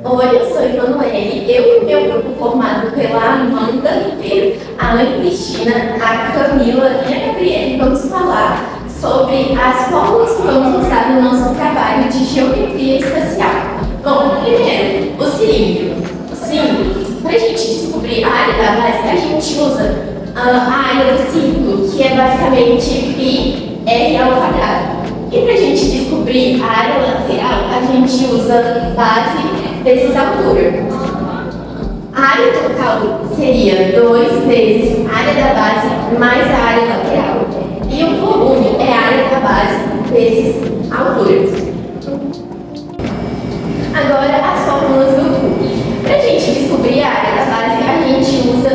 Oi, eu sou Emanuele. Eu e meu grupo formado pela Amanda Ribeiro, a Ana Cristina, a Camila e a Gabriele vamos falar sobre as fórmulas que vamos usar no nosso trabalho de geometria espacial. Bom, primeiro, o cilindro. O cilindro, para a gente descobrir a área da base, a gente usa a área do círculo, que é basicamente πr². E para a gente descobrir a área lateral, a gente usa base vezes altura. A área total seria 2 vezes a área da base mais a área lateral. E o volume é a área da base vezes a altura. Agora, as fórmulas do cubo. Para a gente descobrir a área da base, a gente usa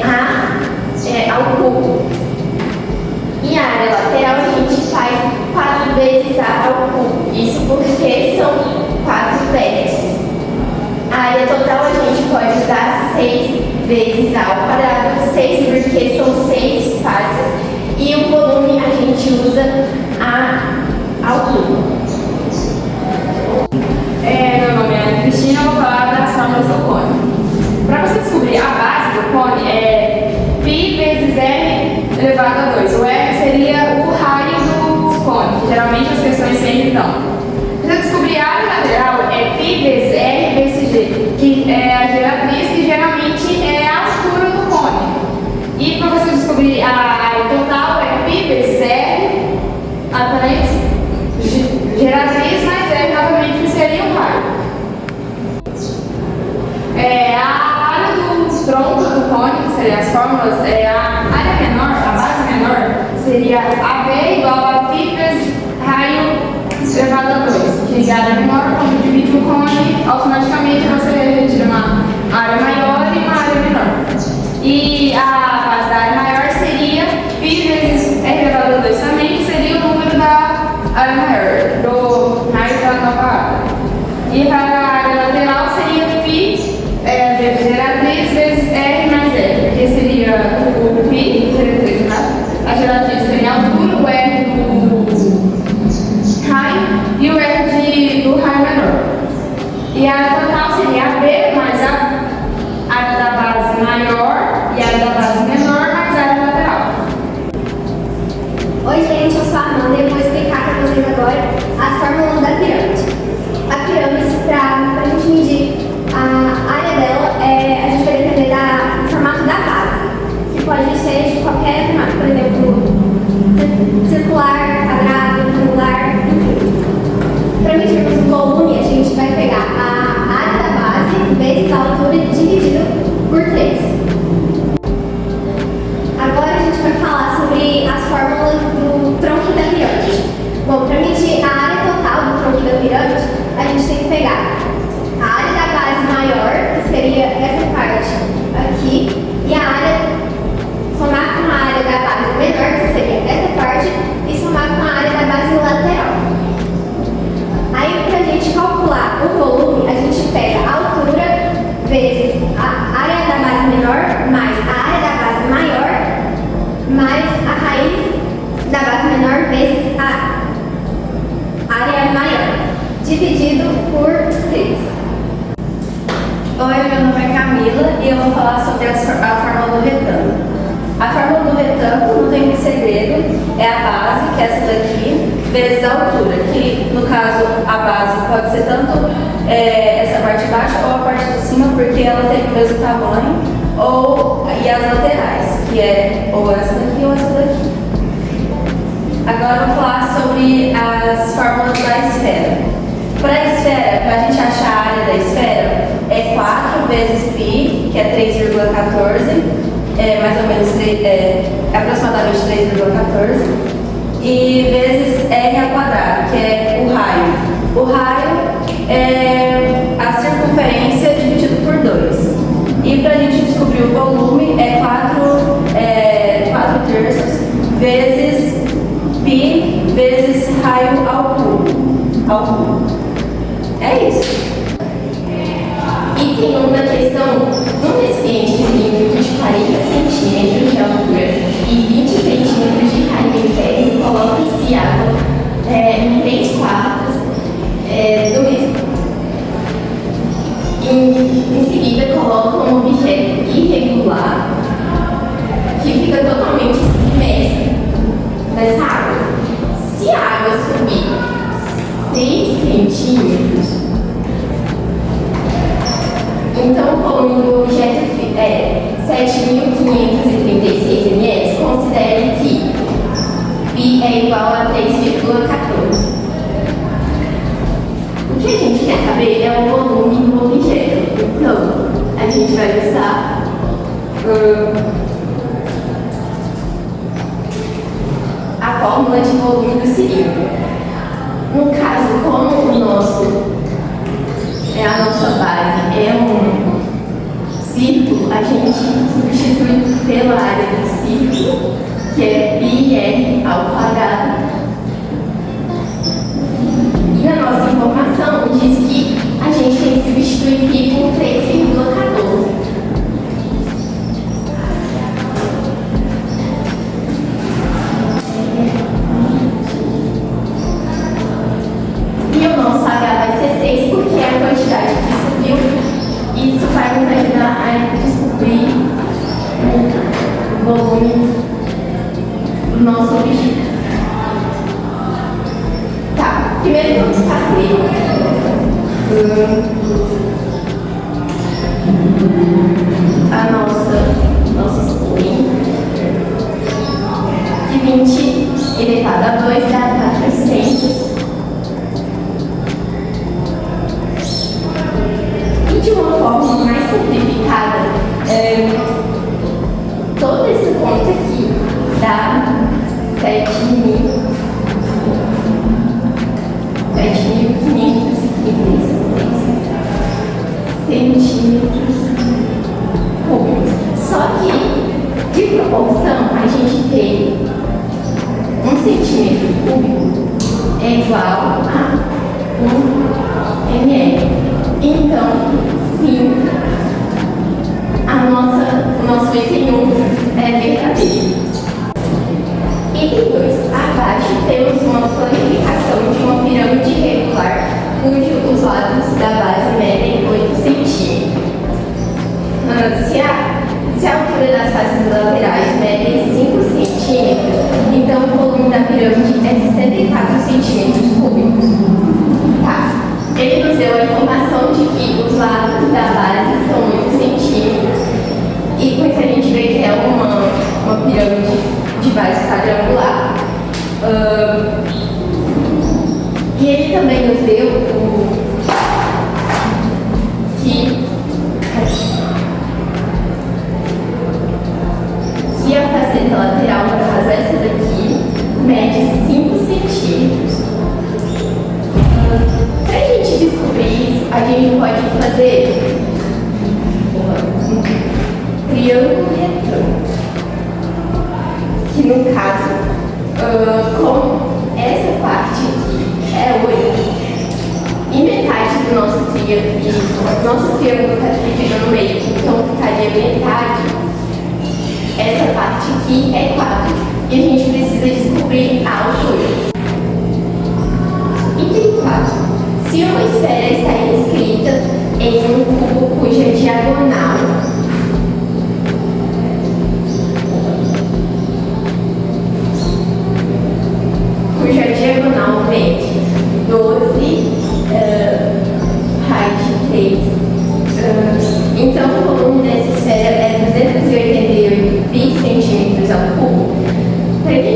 A ao cubo. E a área lateral a gente faz 4 vezes A ao cubo. Isso porque são 4 vértices. A área total a gente pode usar 6 vezes A ao quadrado. 6 porque são 6 faces. E o volume a gente usa A ao cubo. Meu nome é Ana Cristina, eu vou falar das fórmulas do cone. Para você descobrir a base do cone, é π vezes r elevado a 2. O r seria o raio do cone, que geralmente as questões sempre dão. Para descobrir a área lateral, é π vezes r vezes g, que é a geratriz, que geralmente é a altura do cone. E para você descobrir a área total, é π vezes r, geratriz mais r novamente, que seria o raio. A área do tronco do cone, que seriam as fórmulas, a área menor, a base menor, seria AB igual a π vezes raio elevado a 2. Que a área menor, quando divide o cone, automaticamente você retira uma área maior e uma área menor. E a base da área maior seria π vezes r elevado a 2 também, que seria o número da área maior, do raio da nova área. E para a área lateral seria π vezes geratriz vezes r mais r, que seria o π, geratriz, a geratriz seria a altura, o r do raio e o r do raio menor. E a área total seria a b mais a área da base maior e a área da base menor mais a área lateral. Oi gente, eu sou a Amanda e eu vou explicar para vocês agora as fórmulas da pirâmide. A pirâmide, para a gente medir a área dela, a gente vai depender do formato da base, que pode ser de qualquer formato, por exemplo, circular, quadrado, retangular, enfim. Para medirmos o volume, a gente vai pegar a área da base vezes a altura dividido por 3. Agora a gente vai falar sobre as fórmulas do tronco da pirâmide. Bom, para medir a área total do tronco da pirâmide, a gente tem que pegar a área da base maior, que seria essa parte aqui, e a área, somar com a área da base menor, que seria essa parte, e somar com a área da base lateral. Aí, para a gente calcular o volume, a gente pega a altura vezes a área da base menor, mais a área da base maior, mais a raiz da base menor vezes a área maior, dividido por 3. Oi, meu nome é Camila e eu vou falar sobre a fórmula do retângulo. A fórmula do retângulo não tem muito segredo, é a base, que é essa daqui, vezes a altura, que no caso a base pode ser tanto essa parte de baixo ou a parte de cima, porque ela tem o mesmo tamanho, e as laterais, que é ou essa daqui ou essa daqui. Agora eu vou falar sobre as fórmulas da esfera. Para a esfera, para a gente achar a área da esfera, é 4 vezes π, que é 3,14, mais ou menos aproximadamente 3,14, e vezes r ao quadrado, que é o raio. O raio é a circunferência dividido por 2. E para a gente descobrir o volume, é 4 terços vezes π vezes raio ao cubo. É isso. E tem uma questão, num recipiente cilíndrico de 40 centímetros de altura e 20 centímetros de raio interno, coloca-se água em 3 quartos que é igual a 3,14. O que a gente quer saber é o volume do objeto. Então, a gente vai usar a fórmula de volume do cilindro. No caso, como a nossa base é um círculo, a gente substitui pela área do círculo, que é πr ao quadrado. E na nossa informação diz que a gente tem que substituir π por 3,14. E o nosso H vai ser 6 porque é a quantidade que subiu. Isso vai nos ajudar a descobrir o volume do nosso objeto. Tá, primeiro vamos fazer a nossa spleen. De 20 elevado a 2 dá 400. E de uma forma mais simplificada, toda essa conta aqui dá 7.536 centímetros cúbicos. Só que, de proporção, a gente tem 1 centímetro cúbico é igual a 1 ml. Então, sim, o nosso item 1 é verdadeiro. Item 2. Abaixo temos uma planificação de uma pirâmide regular, cujo os lados da base medem 8 centímetros. Se a altura das faces laterais medem 5 centímetros, então o volume da pirâmide é 64 centímetros cúbicos. Tá. Ele nos deu a informação de que os lados da base são 8 centímetros, e com isso a gente vê que é uma pirâmide de base quadrangular. E ele também nos deu que a faceta lateral, no caso essa daqui, mede 5 centímetros. Para a gente descobrir isso, a gente pode fazer um triângulo retângulo, que no caso, como essa parte aqui é 8, e metade do nosso triângulo está dividido no meio, então ficaria metade. Essa parte aqui é 4, e a gente precisa descobrir a altura. Item 4. Se uma esfera está inscrita em um cubo cuja diagonal mede 12 raios de 3, então o volume dessa esfera é 288 centímetros ao cubo. Para que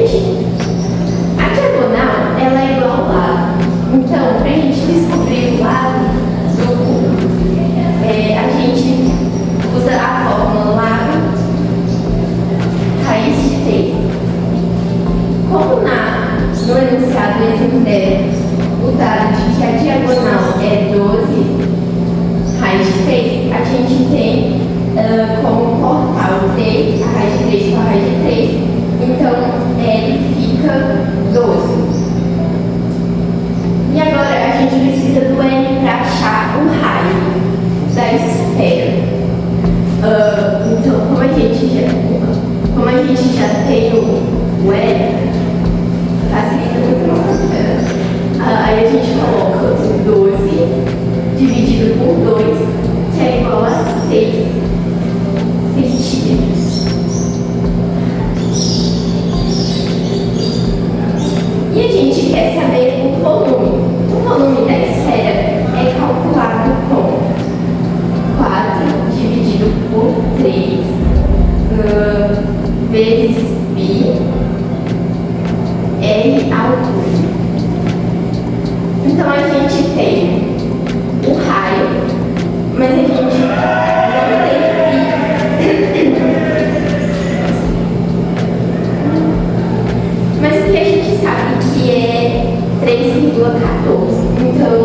3,14. Então,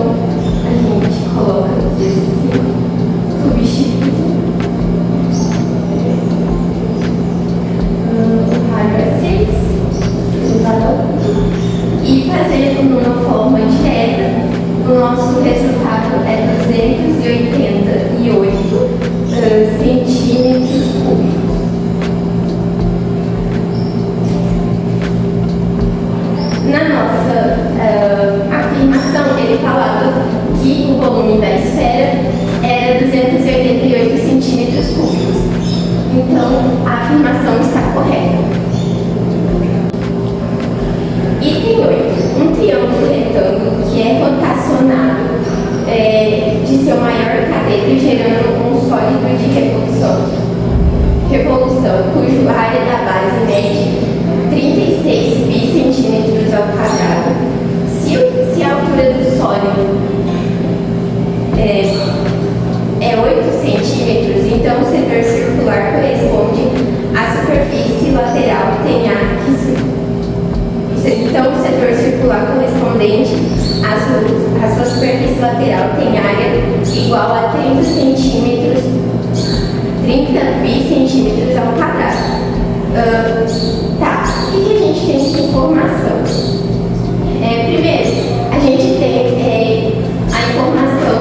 a gente coloca aqui assim, substitui. O raio é 6, elevado ao cubo. E fazendo numa forma direta, o nosso resultado é 288 centímetros cúbicos. Na nossa afirmação, ele falava que o volume da esfera era 288 centímetros cúbicos. Então, a afirmação está correta. Item 8. Um triângulo retângulo que é rotacionado de seu maior cateto gerando um sólido de revolução, cujo área da base mede 36 bicentímetros ao quadrado. Se a altura do sólido é 8 centímetros, então o setor circular corresponde à superfície lateral tem então, o setor circular correspondente à sua superfície lateral tem área igual a 30 bicentímetros ao quadrado. Tá, o que a gente tem de informação? Primeiro, a gente tem a informação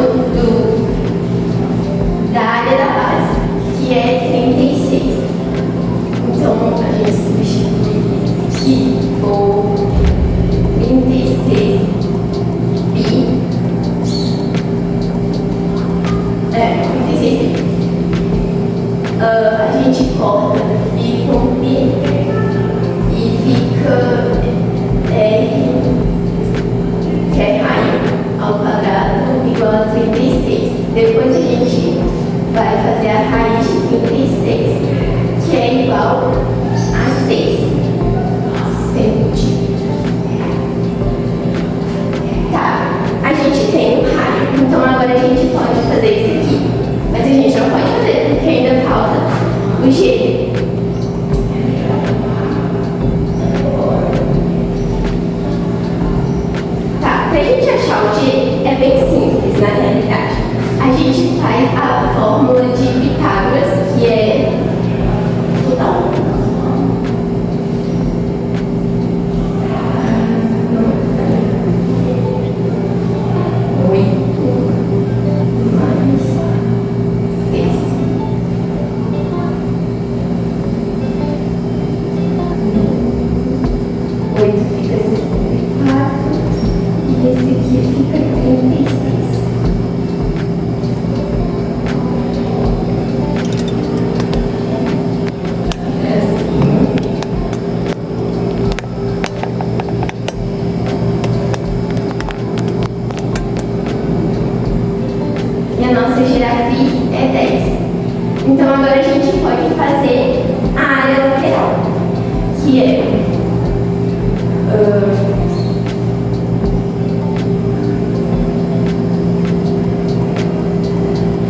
da área da base, que é 36. Então, a gente substitui aqui por 36 pi. 36 pi. A gente corta pi com pi e fica R, que é raio ao quadrado, igual a 36. Depois a gente vai fazer a raiz de 36, que é igual a 6 centímetros. Tá, a gente tem um raio, então agora a gente pode fazer isso aqui. Mas a gente não pode fazer, porque ainda falta o G. Tá, pra gente achar o G é bem simples na realidade. A gente faz a fórmula de Pitágoras, que é total. Então agora a gente pode fazer a área lateral, que é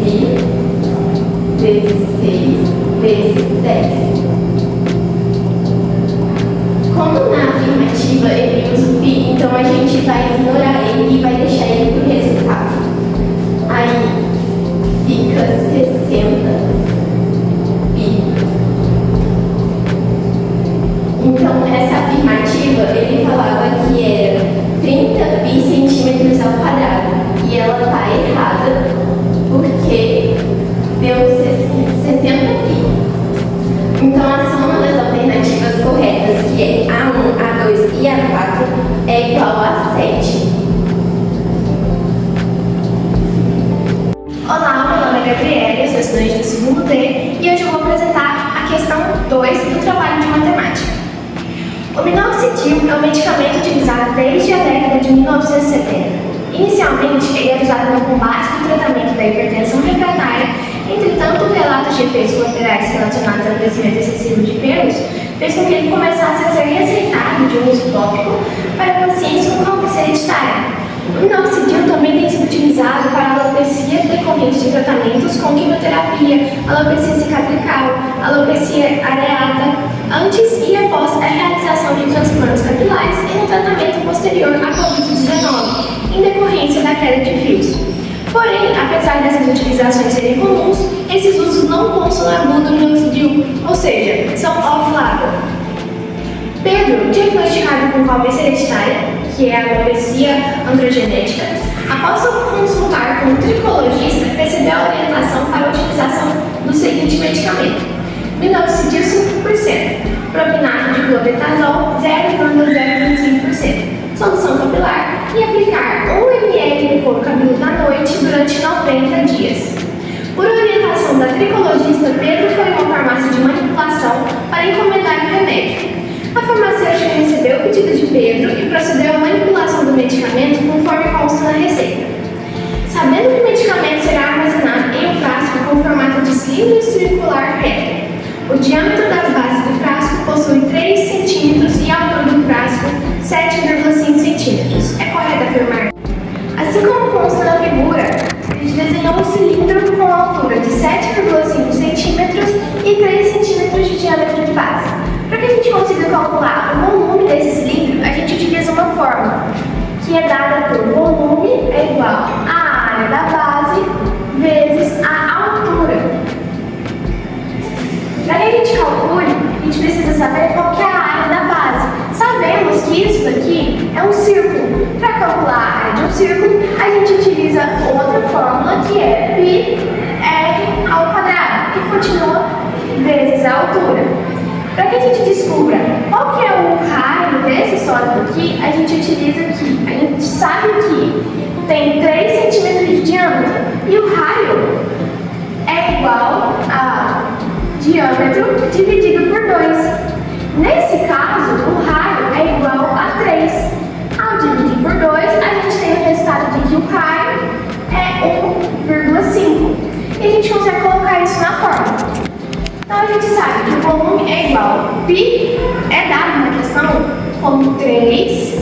pi vezes 6 vezes 10. Como na afirmativa ele usa o pi, então a gente vai ignorar ele e vai deixar ele para o resultado. Aí fica 60 pi. Então, essa afirmativa, ele falava que era 30 bicentímetros ao quadrado. E ela está errada, porque deu 60 pi. Então, a soma das alternativas corretas, que é A1, A2 e A4, é igual a 7. Olá, meu nome é Gabriela, eu sou estudante do segundo D e hoje eu vou apresentar a questão 2 do trabalho de matemática. O minoxidil é um medicamento utilizado desde a década de 1970. Inicialmente, ele era usado no combate e tratamento da hipertensão refratária, entretanto, o relato de efeitos colaterais relacionados ao crescimento excessivo de pelos fez com que ele começasse a ser receitado de uso tópico para pacientes com calvície hereditária. O minoxidil também tem sido utilizado para alopecia decorrente de tratamentos com quimioterapia, alopecia cicatrical, alopecia areata, antes e após a realização de transplantes capilares e no tratamento posterior à Covid-19. queda de fios. Porém, apesar dessas utilizações serem comuns, esses usos não constam na bula do minoxidil, ou seja, são off-label. Pedro, diagnosticado com alopecia hereditária, que é a alopecia androgenética, após consultar com um tricologista, recebeu a orientação para a utilização do seguinte medicamento: minoxidil 5%, propinato de clobetasol 0,025%, solução capilar, e aplicar 1 ml no couro cabeludo à noite durante 90 dias. Por orientação da tricologista, Pedro foi a uma farmácia de manipulação para encomendar o remédio. A farmacêutica recebeu o pedido de Pedro e procedeu à manipulação do medicamento conforme consta na receita. Sabendo que o medicamento será armazenado em um frasco com formato de cilindro circular reto, o diâmetro das bases do frasco possui 3 cm e a altura do frasco 7,5 cm. É correto afirmar? Assim como consta na figura, a gente desenhou um cilindro com altura de 7,5 cm e 3 cm de diâmetro de base. Para que a gente consiga calcular o volume desse cilindro, a gente utiliza uma fórmula, que é dada por volume é igual à área da base vezes a altura. Para que a gente calcule, a gente precisa saber qual que é a área da base. Sabemos que isso daqui é um círculo. Para calcular a área de um círculo, a gente utiliza outra fórmula, que é πr ao quadrado, que continua vezes a altura. Para que a gente descubra qual que é o raio desse sólido aqui, a gente utiliza aqui. A gente sabe que tem 3 cm de diâmetro e o raio é igual a diâmetro dividido por 2. Nesse caso, o raio é igual a 3. Ao dividir por 2, a gente tem o resultado de que o raio é 1,5. E a gente consegue colocar isso na fórmula. Então a gente sabe que o volume é igual. Π é dado na questão como 3,14.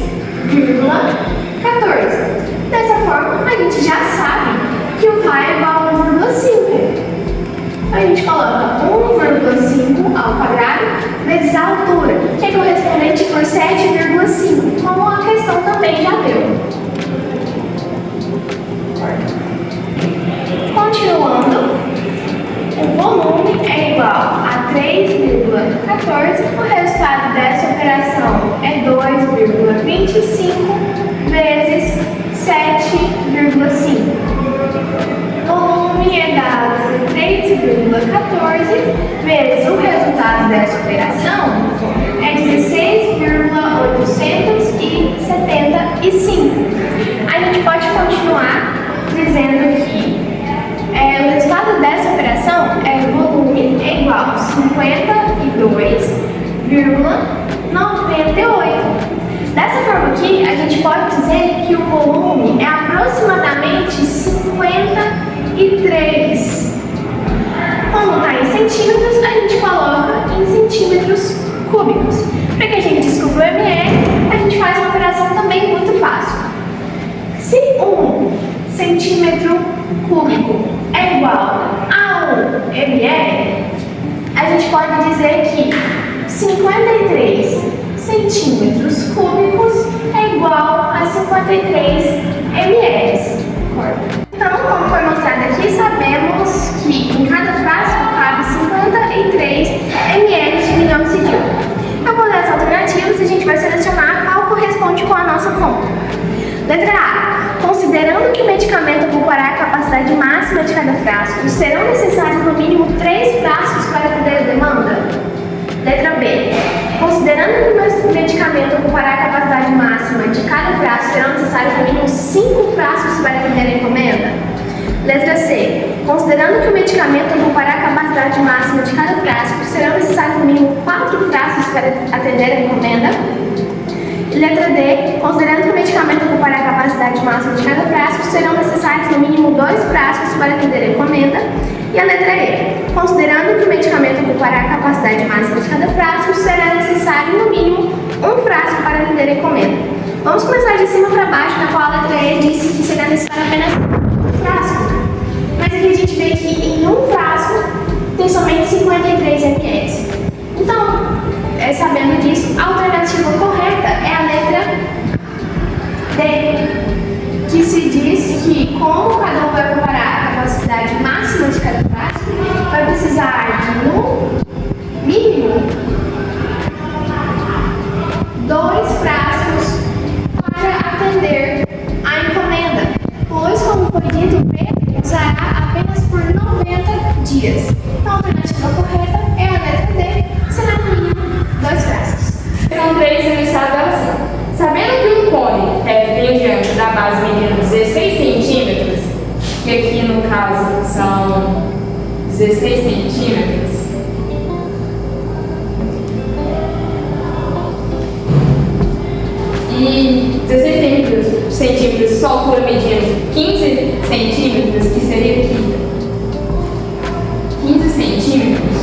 Dessa forma, a gente já sabe que o raio é igual a 1,5. A gente coloca 1,5 ao quadrado vezes a altura, que é correspondente por 7,5, como a questão também já deu. Continuando, o volume é igual a 3,14, o resultado dessa operação é 2,25 vezes 7,5. Volume é dado por 3,14 vezes o resultado dessa operação é 16,875. A gente pode continuar dizendo que o resultado dessa operação é volume é igual a 52,98. Dessa forma aqui, a gente pode dizer que o volume é aproximadamente 53. Como está em centímetros, a gente coloca em centímetros cúbicos. Para que a gente descubra o ml, a gente faz uma operação também muito fácil. Se 1 centímetro cúbico é igual a 1 ml, a gente pode dizer que 53 centímetros cúbicos é igual a 53 ml. Então, como foi mostrado aqui, sabemos que em cada frasco cabe 53 ml de minoxidil. Para poder as alternativas, a gente vai selecionar qual corresponde com a nossa conta. Letra A. Considerando que o medicamento ocupará a capacidade máxima de cada frasco, serão necessários no mínimo 3 frascos para atender a demanda? Letra B. Considerando que o medicamento ocupará a capacidade máxima de cada frasco, serão necessários no mínimo 5 frascos para atender a encomenda? Letra C. Considerando que o medicamento ocupará a capacidade máxima de cada frasco, serão necessários no mínimo 4 frascos para atender a encomenda? Letra D. Considerando que o medicamento ocupará a capacidade máxima de cada frasco, serão necessários no mínimo 2 frascos para atender a encomenda. E a letra E. Considerando que o medicamento ocupará a capacidade máxima de cada frasco, será necessário no mínimo 1 frasco para atender a encomenda. Vamos começar de cima para baixo, na qual a letra E disse que será necessário apenas 1 frasco. Mas aqui a gente vê que em 1 frasco tem somente 53 ml. Então, sabendo disso, a alternativa correta é a letra D, que se diz Sabendo que um cone tem um diâmetro da base medindo 16 centímetros, que aqui no caso são 16 centímetros, e 16 centímetros, sua altura medindo 15 centímetros, que seria aqui 15 centímetros,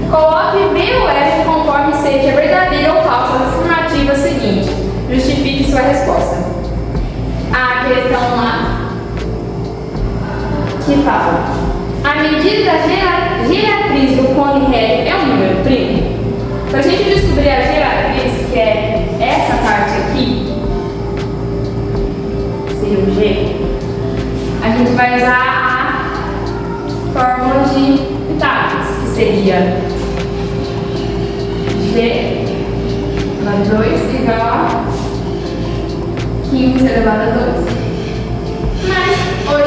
coloque B ou F conforme seja verdadeira ou falsa a afirmativa seguinte. Justifique sua resposta. A questão lá que fala: a medida geratriz do cone reto é um número primo? Para a gente descobrir a geratriz, que é essa parte aqui, seria o G, a gente vai usar a fórmula de Pitágoras, que seria G elevado a 2 igual a 15 elevado a 2 mais 8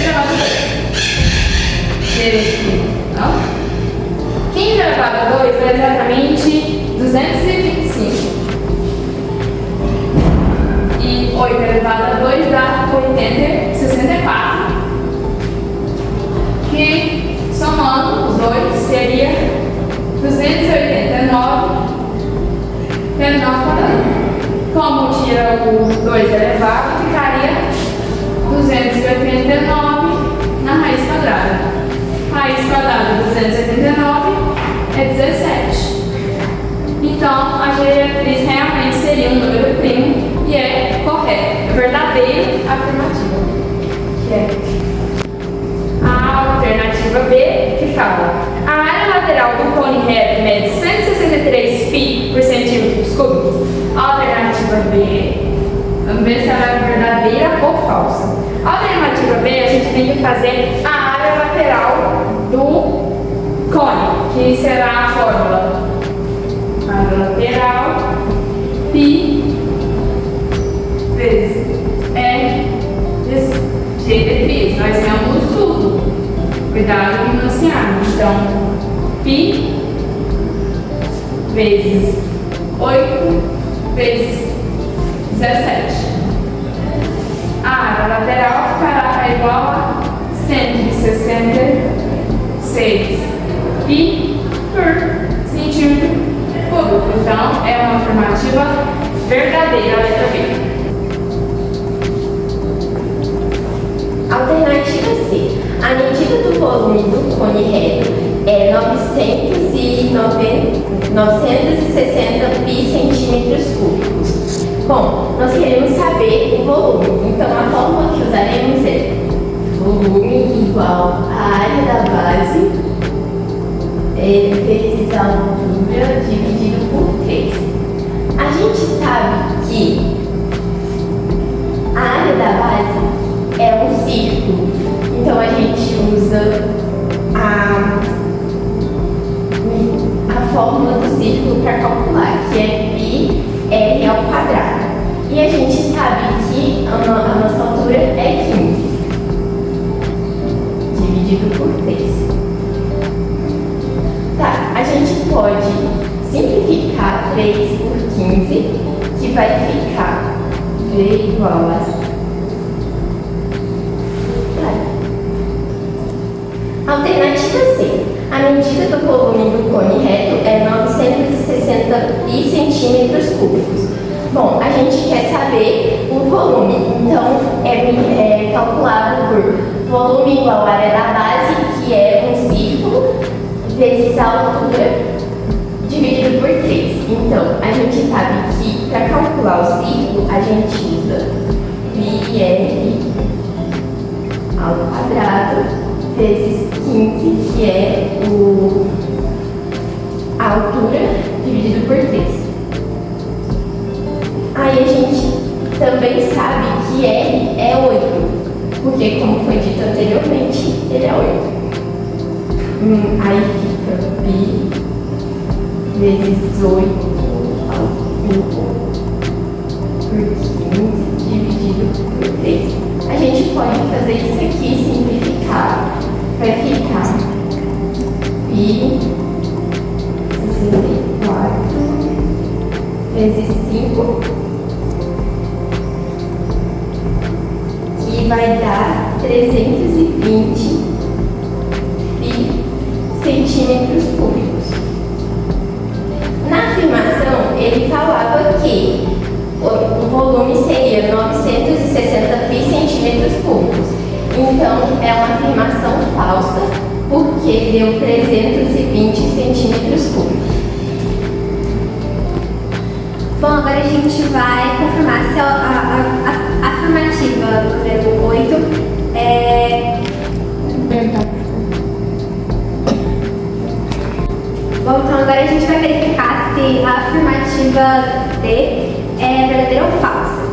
elevado a 2. Não? 15 elevado a 2 é exatamente 225. E 8 elevado a 2 dá 64. Que somando os dois seria 289. Como tira o 2 elevado, ficaria 289 na raiz quadrada. Raiz quadrada de 289 é 17. Então, a geratriz realmente seria um número primo e é correto. É verdadeiro afirmativa. Que é a alternativa B, que fala: a área lateral do cone reto mede 163 π por centímetros cúbicos. Alternativa B, vamos ver se ela é verdadeira ou falsa. Alternativa B, a gente tem que fazer a área lateral do cone, que será a fórmula área lateral π vezes diretriz. Nós temos tudo. Cuidado com enunciado. Então, π vezes 8 vezes 17. A área lateral ficará igual a 166 π por centímetro cúbico. Então, é uma afirmativa verdadeira, a letra B. Alternativa C. A medida do volume do cone reto é 960 pi centímetros cúbicos. Bom, nós queremos saber o volume, então a fórmula que usaremos é volume igual a área da base vezes a altura dividido por 3. A gente sabe que a área da base é um círculo, então a gente usa a fórmula do círculo para calcular, que é π r ao quadrado. E a gente sabe que a nossa altura é 15, dividido por 3. Tá, a gente pode simplificar 3 por 15, que vai ficar V igual a... Alternativa C. A medida do volume do cone reto é 960 pi centímetros cúbicos. Bom, a gente quer saber o volume, então é calculado por volume igual a área da base, que é um círculo, vezes a altura, dividido por 3. Então, a gente sabe que para calcular o círculo, a gente usa πr ao quadrado vezes 15, que é a altura dividido por 3. Aí a gente também sabe que R é 8, porque como foi dito anteriormente, ele é 8. Aí fica π vezes 8 ao cubo por 15 dividido por 3. A gente pode fazer isso aqui, simplificar. Vai ficar π 64 vezes 5, que vai dar 320 centímetros cúbicos. Na afirmação, ele falava que o volume seria 960 pi centímetros cúbicos. Então, é uma afirmação falsa, porque deu 320 centímetros cúbicos. Bom, agora a gente vai confirmar se a afirmativa número 8 é... Bom, então agora a gente vai verificar se a afirmativa D é verdadeira ou falsa.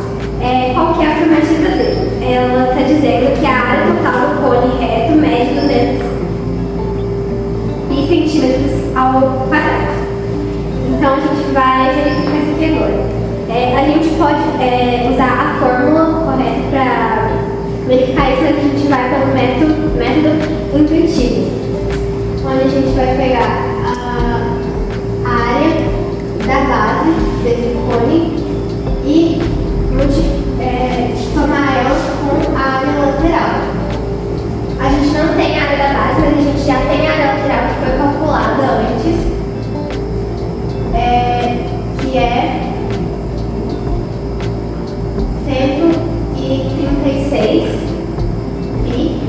Qual que é a afirmativa D? Ela está dizendo que a área total do cone reto mede 200 centímetros ao quadrado. Então a gente vai verificar isso aqui agora. A gente pode usar a fórmula correta para verificar isso, mas a gente vai pelo método intuitivo, onde a gente vai pegar a área da base desse cone e somar ela com a área lateral. A gente não tem a área da base, mas a gente já tem a área lateral que foi calculada antes, que é 136 pi.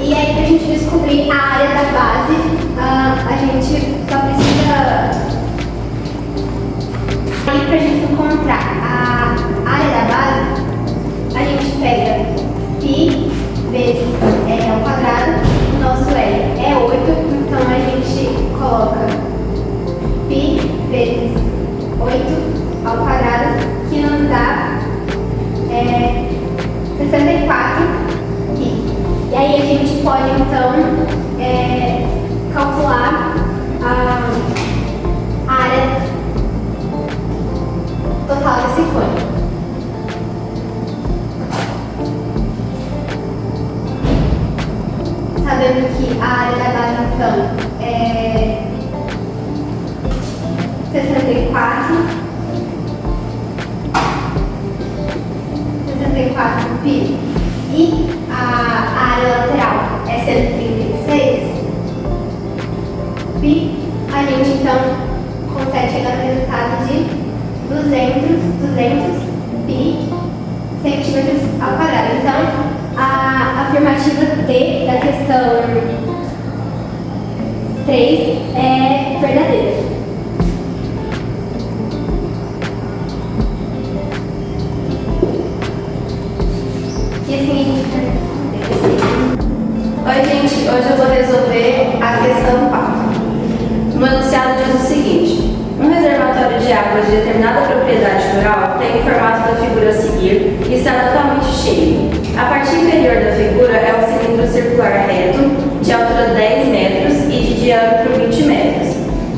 E aí, para a gente descobrir a área da base, a gente só precisa... Aí, para a gente encontrar a área da base, a gente pega pi vezes r ao quadrado. O nosso r é 8, então a gente coloca pi vezes 8 ao quadrado, que nos dá 64 pi. E aí a gente pode então calcular a área total desse cone. Sabendo que a área da base então é 64 pi e a área lateral é 136 pi, a gente então consegue chegar no resultado de 200 pi centímetros ao quadrado. Então, a afirmativa D da questão 3 é verdadeira. E assim a gente vai responder. Oi, gente, hoje eu vou resolver a questão 4. No enunciado diz o seguinte: um reservatório de água de determinada propriedade rural tem o formato da figura a seguir e está totalmente cheio. A parte inferior da figura é um cilindro circular reto, de altura 10 metros e de diâmetro 20 metros.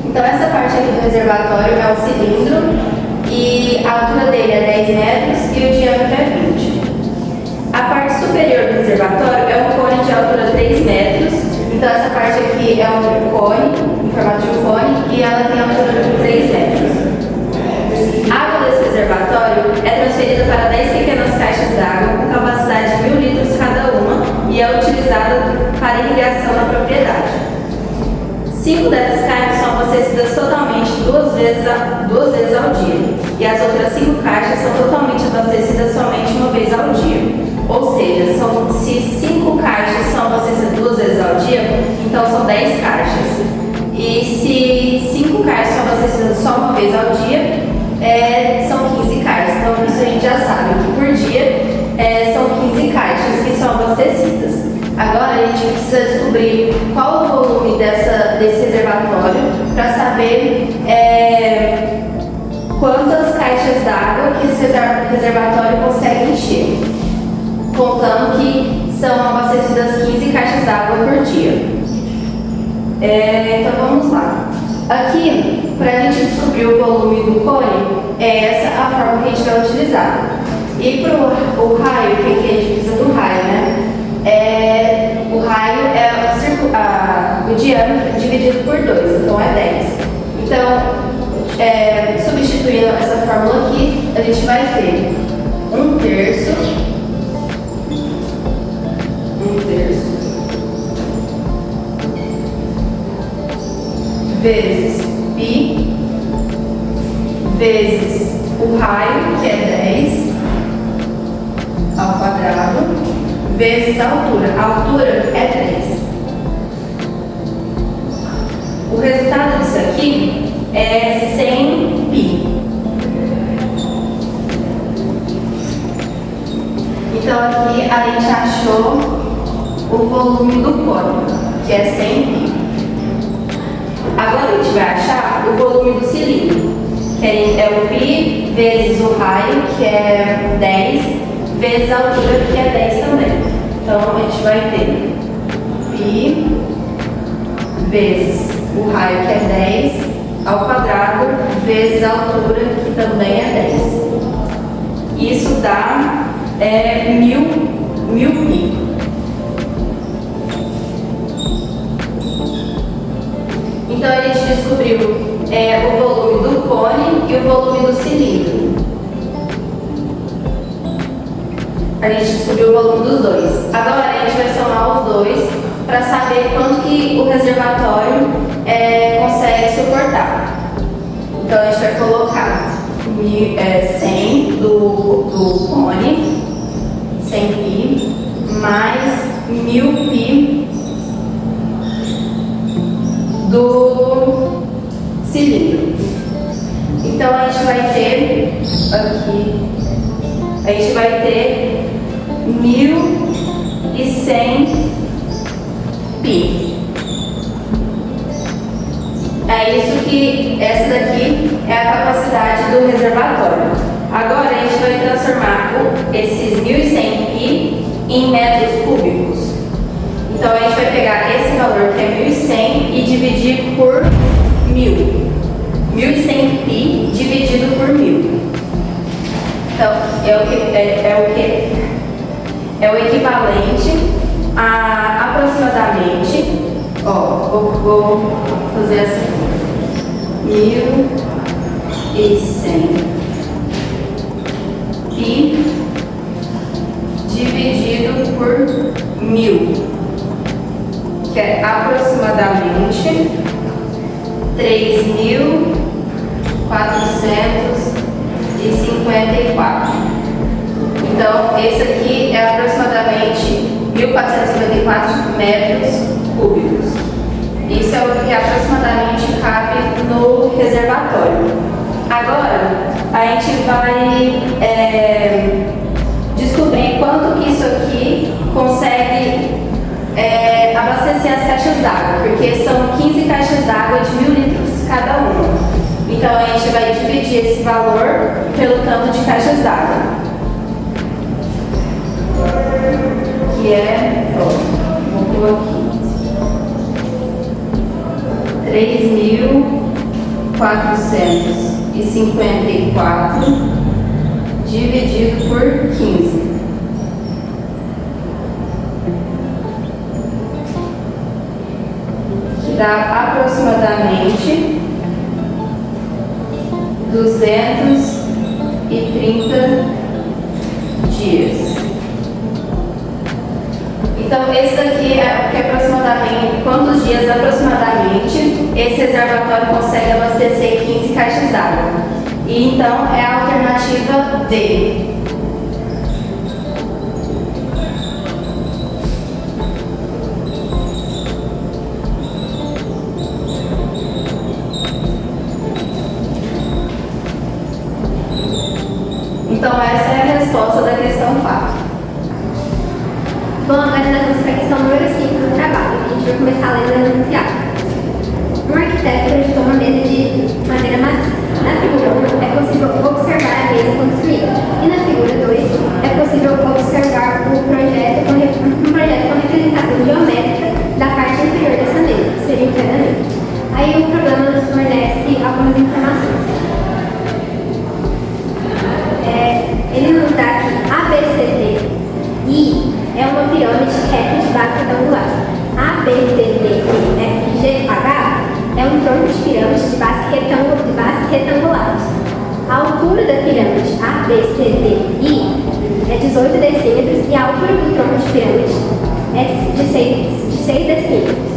Então, essa parte aqui do reservatório é um cilindro e a altura dele é 10 metros e o diâmetro é 20. A parte superior do reservatório é um cone de altura 3 metros. Então, essa parte aqui é um cone, em formato de um cone, e ela tem a altura de 3 metros. A água desse reservatório é transferida para 10 pequenas caixas d'água com capacidade de 1000 litros cada uma e é utilizada para irrigação na propriedade. 5 dessas caixas são abastecidas totalmente duas vezes ao dia, e as outras 5 caixas são totalmente abastecidas somente uma vez ao dia. Ou seja, se 5 caixas são abastecidas 2 vezes ao dia, então são 10 caixas. E se 5 caixas são abastecidas só uma vez ao dia, são 15 caixas. Então isso a gente já sabe que por dia são 15 caixas que são abastecidas. Agora a gente precisa descobrir qual o volume desse reservatório para saber quantas caixas d'água que esse reservatório consegue encher, contando que são abastecidas 15 caixas d'água por dia. Então vamos lá. Aqui, para a gente descobrir o volume do cone, é essa a fórmula que a gente vai utilizar. E para o raio, que a gente precisa do raio, né? O raio é o diâmetro dividido por 2, então é 10. Então, substituindo essa fórmula aqui, a gente vai ter 1/3 vezes π vezes o raio, que é 10 ao quadrado, vezes a altura. A altura é 3. O resultado disso aqui é 100π. Então aqui a gente achou o volume do cone, que é 100π. Agora a gente vai achar o volume do cilindro, que é o π vezes o raio, que é 10, vezes a altura, que é 10 também. Então a gente vai ter π vezes o raio, que é 10, ao quadrado, vezes a altura, que também é 10. Isso dá 1000π. Então a gente descobriu o volume do cone e o volume do cilindro. A gente descobriu o volume dos dois. Agora a gente vai somar os dois para saber quanto que o reservatório consegue suportar. Então a gente vai colocar 100 do cone, 100π, mais 1000π do cilindro. Então a gente vai ter aqui, a gente vai ter 1100π. É isso que, essa daqui é a capacidade do reservatório. Agora a gente vai transformar esses 1100π em metros cúbicos. Então a gente vai pegar esse valor que é 1100 e dividir por 1000. 1100π dividido por 1000. Então é o equivalente a aproximadamente, vou fazer assim, 1100π dividido por 1000, que é aproximadamente 3.454. Então, esse aqui é aproximadamente 1.454 metros cúbicos. Isso é o que aproximadamente cabe no reservatório. Agora, a gente vai descobrir quanto que isso aqui consegue abastecer as caixas d'água, porque são 15 caixas d'água de 1000 litros cada uma. Então a gente vai dividir esse valor pelo tanto de caixas d'água, que é, vou pôr aqui, 3.454 dividido por 15. Que dá aproximadamente 230 dias. Então, esse daqui é o que aproximadamente, quantos dias aproximadamente esse reservatório consegue abastecer 15 caixas d'água. E então é a alternativa D. Então essa é a resposta da questão 4. Bom, agora nós vamos para a questão número 5 do trabalho. A gente vai começar lendo o enunciado. Um arquiteto projetou uma mesa de madeira maciça. Na figura 1 é possível observar a mesa construída. E na figura 2 é possível observar um projeto com representação geométrica da parte inferior dessa mesa, que seria o encanamento. Aí o programa nos fornece algumas informações. Ele nos dá aqui ABCDI é uma pirâmide reta de base retangular. ABCDEFGH é um tronco de pirâmide de base retangular pirâmide A, B, C, D, I é 18 decímetros e a altura do tronco de pirâmide é de 6 decímetros.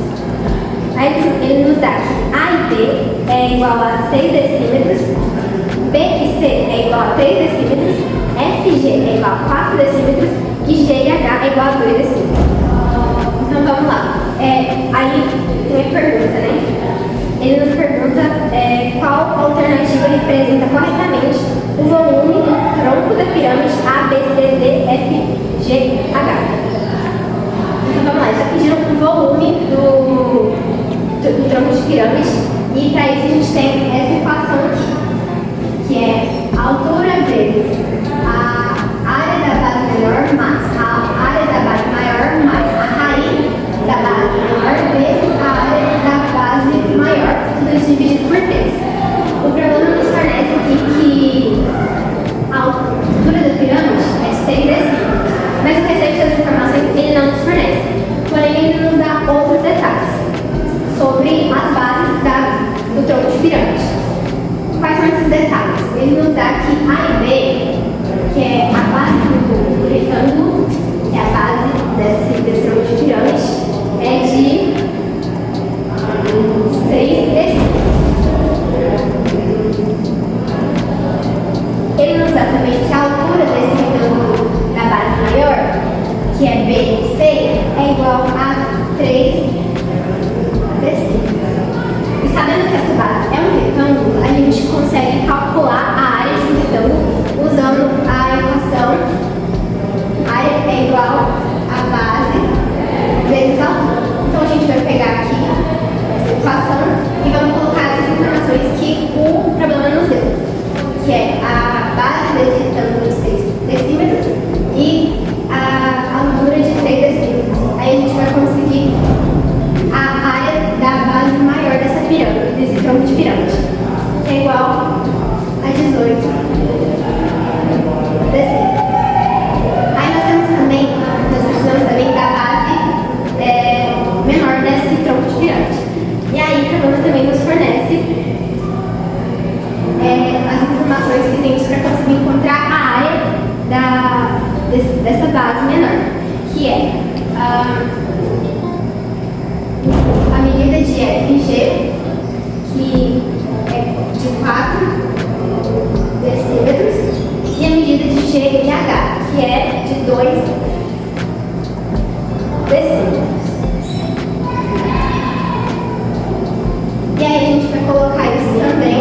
Aí ele nos dá que A e B é igual a 6 decímetros, B e C é igual a 3 decímetros, F e G é igual a 4 decímetros e G e H é igual a 2 decímetros. Então vamos lá. Aí tem uma pergunta, né? Ele nos pergunta qual alternativa representa corretamente o volume do tronco da pirâmide A, B, C, D, F, G, H. Então vamos lá, já pediram o volume do tronco de pirâmide e para isso a gente tem essa equação aqui, que é a altura vezes a área da base menor mais a área da base maior mais a raiz da base menor vezes a área da base maior, tudo isso dividido por 3. O problema nos fornece aqui que a altura da pirâmide é de 6 decímetros, mas o restante das informações ele não nos fornece. Porém, ele nos dá outros detalhes sobre as bases do tronco de pirâmide. Quais são esses detalhes? Ele nos dá que A e B, que é a base do retângulo, que é a base desse tronco de pirâmide, é de 6 decímetros. Ele nos dá também que a altura desse retângulo da base maior, que é B e C, é igual a 3 decímetros. E sabendo que essa base é um retângulo, a gente consegue calcular a área de um retângulo usando a equação área é igual a base vezes a altura. Então a gente vai pegar aqui essa equação e vamos colocar essas informações que o problema nos deu, que é a base desse retângulo de 6 decímetros e a altura de 3 decímetros. Aí a gente vai conseguir a área da base maior dessa pirâmide, desse tronco de pirâmide, que é igual a 18 decímetros. Aí nós precisamos também da base menor desse tronco de pirâmide. E aí o problema também nos fornece as informações que temos para conseguir encontrar a área dessa base menor, que é a medida de FG, que é de 4 decímetros, e a medida de G e H, que é de 2 decímetros. E aí a gente vai colocar isso também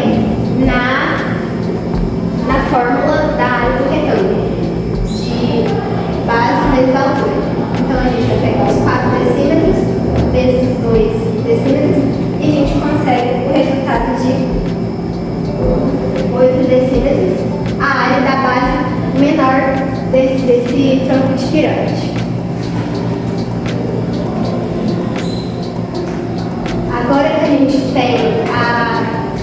na fórmula da área do retângulo, de base vezes altura. Então a gente vai pegar os 4 decímetros vezes os 2 decímetros e a gente consegue o resultado de 8 decímetros, a área da base menor desse tronco de pirâmide. Agora que a gente tem a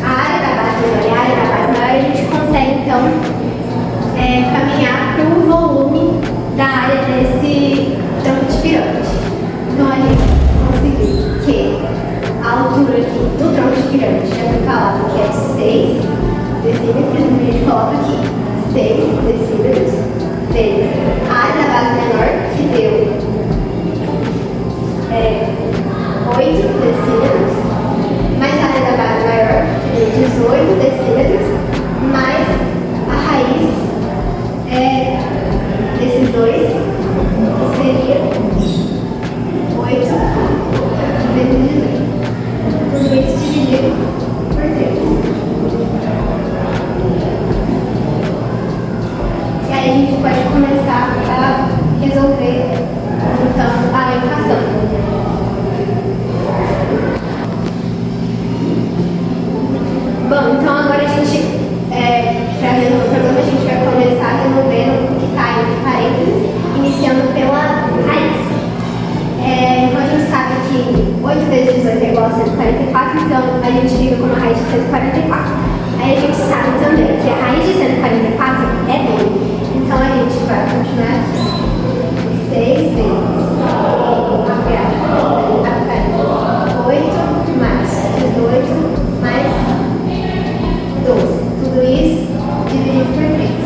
área da base menor e a área da base maior, a gente consegue então caminhar para o volume da área desse tronco de pirâmide. Então a gente conseguiu que a altura aqui do tronco de pirâmide já foi falado que é 6 decímetros, então a gente coloca aqui 6 decímetros vezes a área da base menor, que deu 8 decímetros, mais a área da base maior, que deu 18 decímetros, mais a raiz desses dois, que seria 8 vezes 18. Tudo isso dividido por 3. E aí a gente pode começar a resolver então a equação. Bom, então agora a gente, para resolver o problema, a gente vai começar resolvendo o que está entre parênteses, iniciando pela raiz. Então a gente sabe que 8 vezes 18 é igual a 144, então a gente liga como a raiz de 144. Aí a gente sabe também que a raiz de 144 é 12. Então a gente vai continuar aqui. 6 vezes 8 mais 18 mais 12. Tudo isso dividido por 3.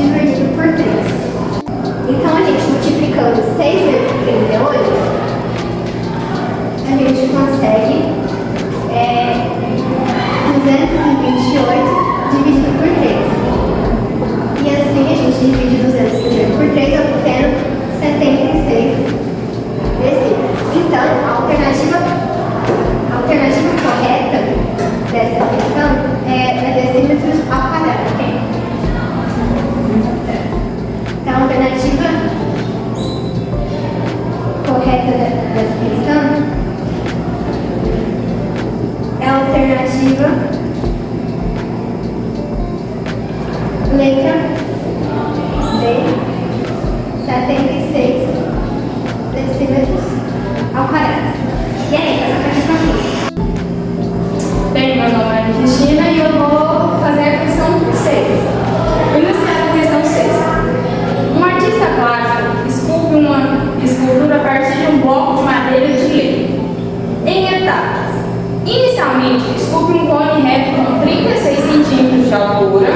dividido por 3. Então, a gente multiplicando 6 vezes 38, a gente consegue 228 dividido por 3. E assim, a gente divide 228 por 3, obtendo 76 decímetros. Então, a alternativa correta dessa questão é decímetros ao quadrado, ok? Então, a alternativa correta dessa questão é a alternativa letra D, 76 decímetros ao quadrado. E é isso, essa foi a questão aqui. Bem, meu nome é Cristina e eu vou fazer a questão 6. Vou iniciar a questão 6. Um artista plástico esculpe uma escultura a partir de um bloco de madeira de lei, em etapas. Inicialmente, esculpe um cone reto com 36 centímetros de altura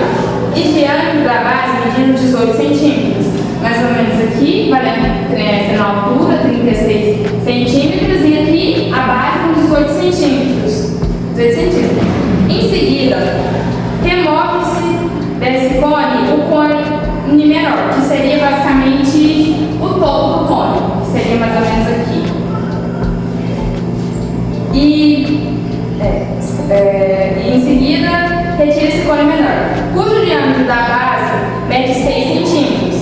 e diâmetro da base medindo 18 centímetros. Mais ou menos aqui, sendo a altura, 36 centímetros, e aqui a base com 18 centímetros. Em seguida, remove-se desse cone o cone menor, que seria basicamente o topo do cone, que seria mais ou menos aqui. E em seguida, retira esse cone menor, cujo diâmetro da base mede 6 centímetros.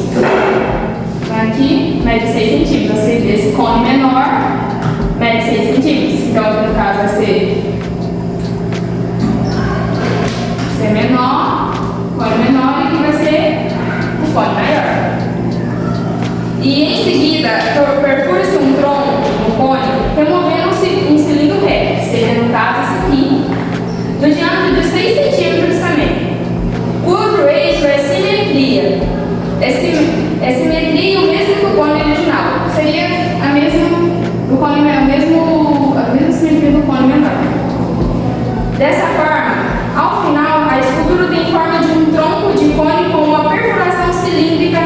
Aqui, mede 6 centímetros, ou seja, esse cone menor mede 6 centímetros. Então, no caso, vai ser menor, cone menor, e aqui vai ser o cone maior. E em seguida, perfura-se um tronco no cone, removendo um cilindro reto, que seria no caso esse aqui, do diâmetro de 6 centímetros também, cujo eixo é simetria. É simetria o mesmo que o cone original. Seria a mesma simetria do cone menor. Dessa forma, ao final, a escultura tem forma de um tronco de cone com uma perfuração cilíndrica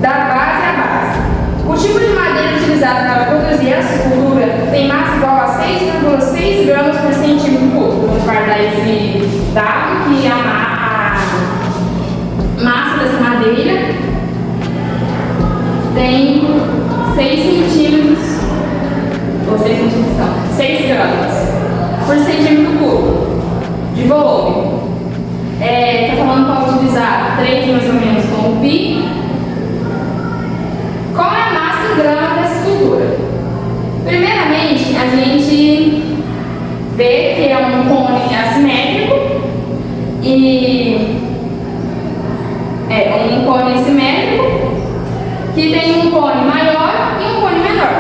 da base à base. O tipo de madeira utilizada para produzir essa escultura tem massa igual a 6,6 gramas por centímetro cúbico. Vamos guardar esse dado, que a massa dessa madeira tem 6 centímetros, ou 6 centímetros não, 6 gramas por centímetro cúbico de volume. Está falando para utilizar 3 mais ou menos como pi. Qual é a massa em gramas dessa escultura? Primeiramente, a gente vê que é um cone assimétrico e um cone simétrico que tem um cone maior e um cone menor.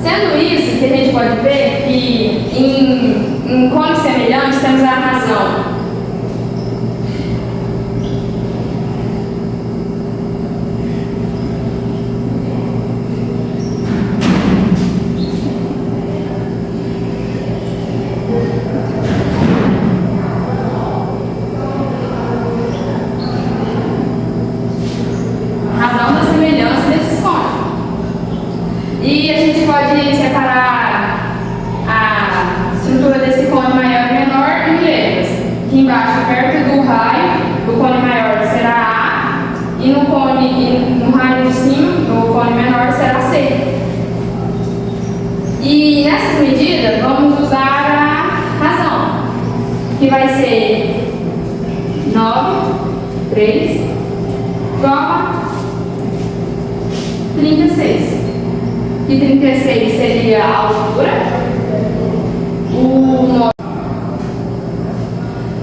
Sendo isso, que a gente pode ver que em cones semelhantes temos a razão. E a gente pode separar a estrutura desse cone maior e menor em letras. Aqui embaixo, perto do raio, do cone maior será A, e no raio de cima, do cone menor, será C. E nessas medidas, vamos usar a razão, que vai ser 9, 3, igual a 36. Que 36 seria a altura,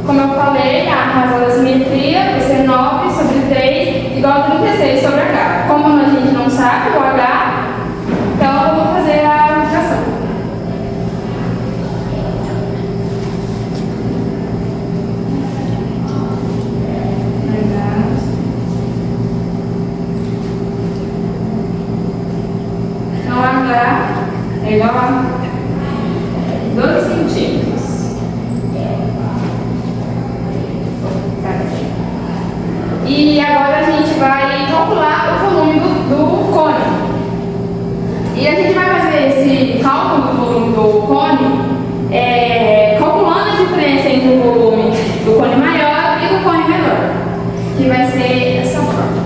como eu falei, a razão da simetria vai ser 9 sobre 3 igual a 36 sobre H. Como a gente não sabe o H, então eu vou fazer a multiplicação. Então H é igual a 12 centímetros. E agora a gente vai calcular o volume do cone. E a gente vai fazer esse cálculo do volume do cone calculando a diferença entre o volume do cone maior e do cone menor, que vai ser essa forma.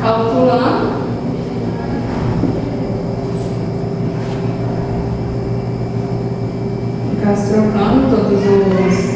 Calculando. Ficar trocando todos os.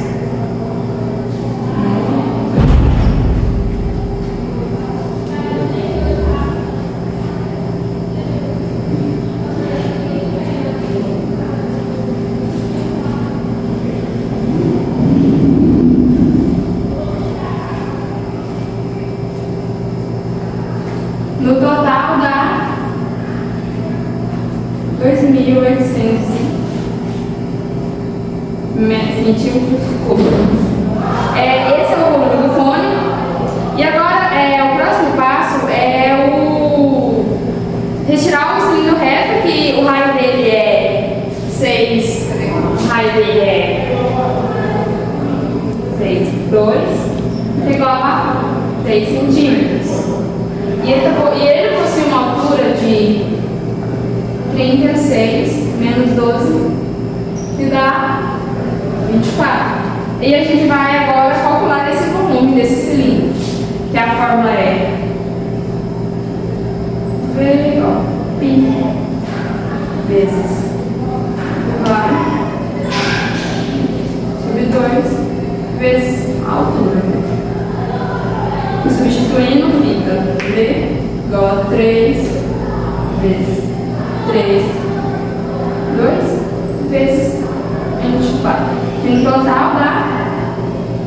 No total dá 2.800 centímetros cúbicos. Esse é o volume do cone. E agora o próximo passo é retirar o cilindro reto, que o raio dele é 6. O raio dele é 6,2 igual a 3 centímetros. E ele possui uma altura de 36 menos 12, que dá 24. E a gente vai agora calcular esse volume desse cilindro, que a fórmula é V igual π vezes R sobre 2 vezes a altura. Substituindo, fica V igual a 3 vezes 3, 2 vezes 24. Que no total dá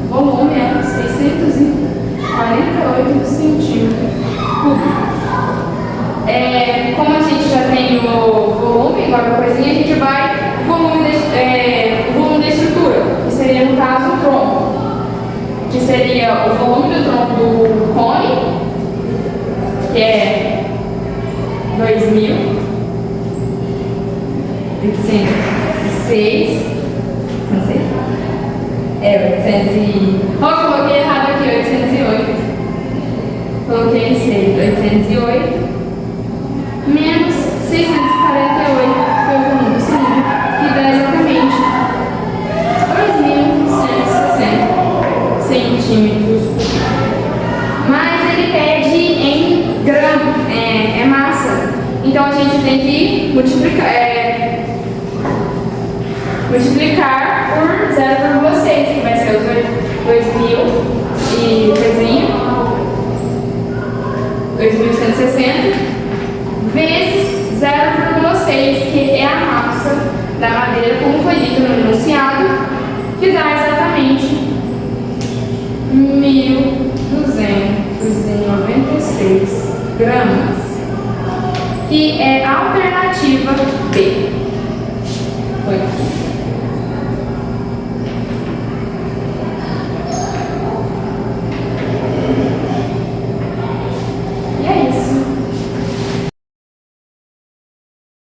volume é 648 centímetros cúbicos. Como a gente já tem o volume, igual a coisinha, a gente vai o volume da estrutura, que seria no caso o tronco, que seria o volume do tronco do cone, que é 2.806. Não sei. 800 e... eu coloquei errado aqui, 808. Coloquei 808 menos 648, foi o volume do cilindro, que dá exatamente 2.160 centímetros cúbicos. Mas ele pede em grama, é massa. Então a gente tem que multiplicar por 0,6, que vai ser os 2.000 e coisinha, 2.160 vezes 0,6, que é a massa da madeira, como foi dito no enunciado, que dá exatamente 1.296 gramas, que é a alternativa B. Foi.